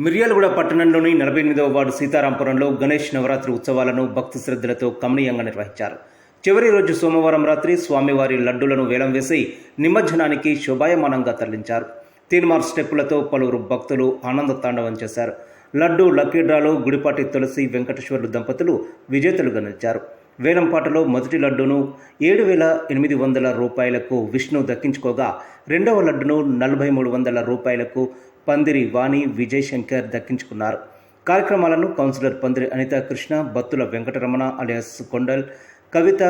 మిర్యాలగూడ పట్టణంలోని 48వ వార్డు సీతారాంపురంలో గణేష్ నవరాత్రి ఉత్సవాలను భక్తి శ్రద్ధలతో కమనీయంగా నిర్వహించారు. చివరి రోజు సోమవారం రాత్రి స్వామివారి లడ్డూలను వేలం వేసి నిమజ్జనానికి శోభాయమానంగా తరలించారు. తీన్మార్ స్టెప్పులతో పలువురు భక్తులు ఆనంద తాండవం చేశారు. లడ్డూ లక్కీ డ్రాలో గుడిపాటి తులసి వెంకటేశ్వర్లు దంపతులు విజేతలుగా నిలిచారు. వేలంపాటలో మొదటి లడ్డూను 7,800 రూపాయలకు విష్ణు దక్కించుకోగా రెండవ లడ్డును 4,300 రూపాయలకు పందిరి వాణి విజయ్ శంకర్ దక్కించుకున్నారు. కార్యక్రమాలను కౌన్సిలర్ పందిరి అనితా కృష్ణ, బత్తుల వెంకటరమణ అలియాస్ కొండల్, కవిత,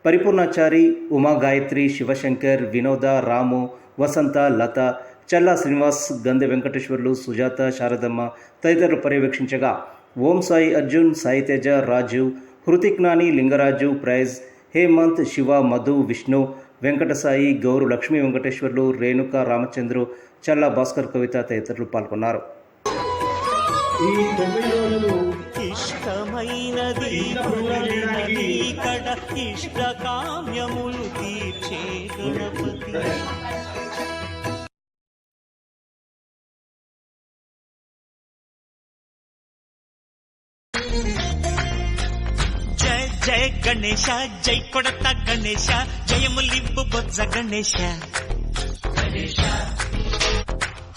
పరిపూర్ణాచారి, ఉమా గాయత్రి, శివశంకర్, వినోద, రాము, వసంత, లత, చల్లా శ్రీనివాస్, గంధె వెంకటేశ్వర్లు, సుజాత, శారదమ్మ తదితరులు పర్యవేక్షించగా ఓం సాయి అర్జున్, సాయి తేజ, రాజు, హృతిక్ నాని, లింగరాజు, ప్రైజ్, హేమంత్, శివ, మధు, విష్ణు, వెంకటసాయి, గౌరు, లక్ష్మీ వెంకటేశ్వర్లు, రేణుక, రామచంద్రు, చల్లా భాస్కర్, కవిత తదితరులు పాల్గొన్నారు. ఇష్టమైనది కడ ఇష్ట కామ్యములు తీర్చే గణపతి. జయ జయ గణేశ, జై కొడత గణేశ, జయములింపు బొజ్జ గణేశ.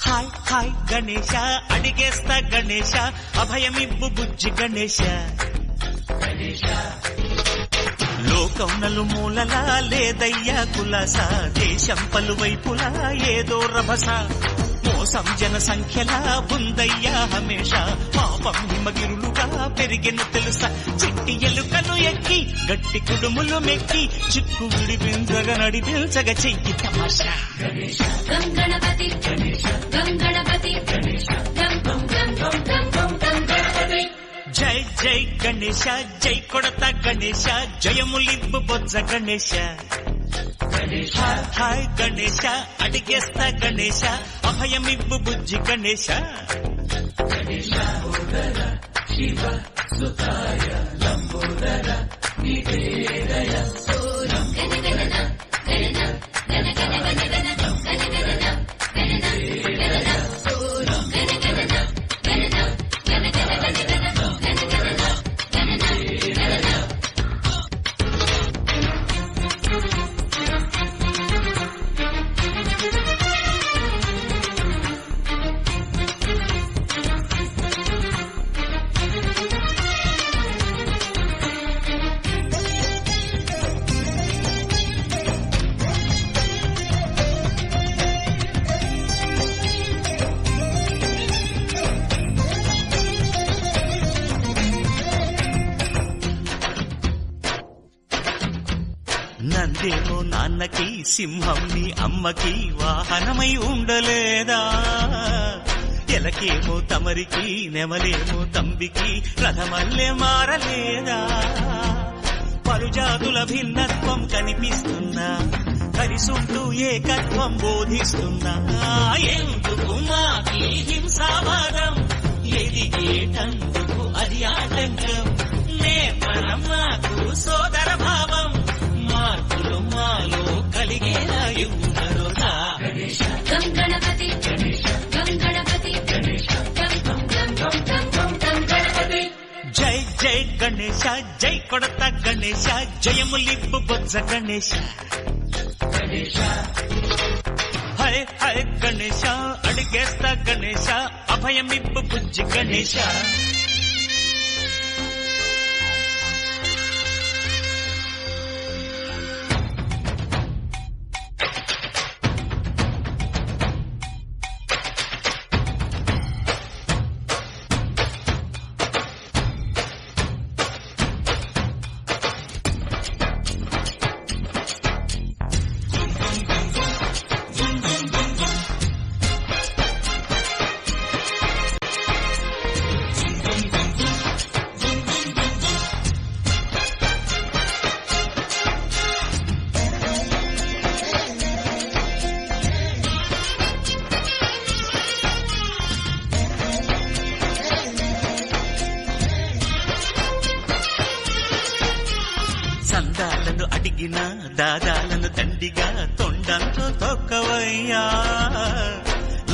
హాయ్ హాయ్ గణేశ, అడిగేస్తా గణేశ, అభయమివ్వు బుజ్జి గణేశ. లోకం నలుమూలలా లేదయ్యా కులాస, దేశం పలువైపులా ఏదో రభస. మోసం జన సంఖ్యలా ఉందయ్యా హమేష, పాపం హిమగిరులుగా పెరిగిన తెలుసా. చిట్టి ఎలుకలు ఎక్కి గట్టి కుడుములు మెక్కి చిక్కు విడిపించగ నడిపించగ చెయ్యి తమాషా. గణపతి గణపతి జై జై గణేశ, జై కొడత గణేశ, జయములింపు బొజ్జ గణేశ. హాయ్ గణేశ, అడిగేస్తా గణేశ, అభయమివ్వు బుజ్జి గణేశ. శివ సుతాయ లంబోదర నివేదయ నందేమో నాన్నకి, సింహం నీ అమ్మకి వాహనమై ఉండలేదా. ఎలకేమో తమరికి, నెమలేమో తంబికి రథమల్లే మారలేదా. పలుజాతుల భిన్నత్వం కనిపిస్తున్నా, కలిసుంటూ ఏకత్వం బోధిస్తున్నా. ఎందుకు మాకి హింసావాదం, ఎదిగేటందుకు అది ఆటంకం. నేపరం మాకు సోదర భావం, మార్పులు మాలో కలిగేలా యువరుగా. గణపతి గణపతి జై జై గణేశ, జై కొడత గణేశ, జయములింపు బొజ్జ గణేశ. హై హై గణేశ, అడిగేస్తా గణేశ, అభయమివ్వు బుజ్జి గణేశ. సందాలను అడిగిన దాదాలను దండిగా తొండంతో తొక్కవయ్యా.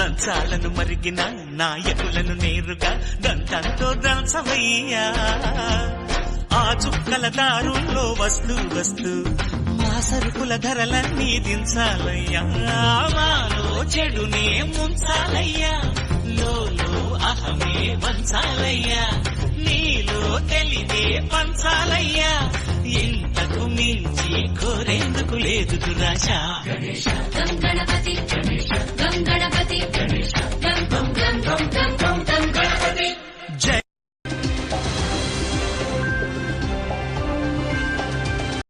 లంచాలను మరిగిన నాయకులను నేరుగా దంతంతో దంచవయ్యా ఆ చుక్కల దారుల్లో వస్తూ వస్తూ మా సరుకుల ధరలన్నీ దించాలయ్యా మాలో చెడునే ముంచాలయ్యా లోలో అహమే వంచాలయ్యా నీలో తెలివే పంచాలయ్యా ఇంతకు మించి కోరేందుకు లేదు దురాశ గం గణపతి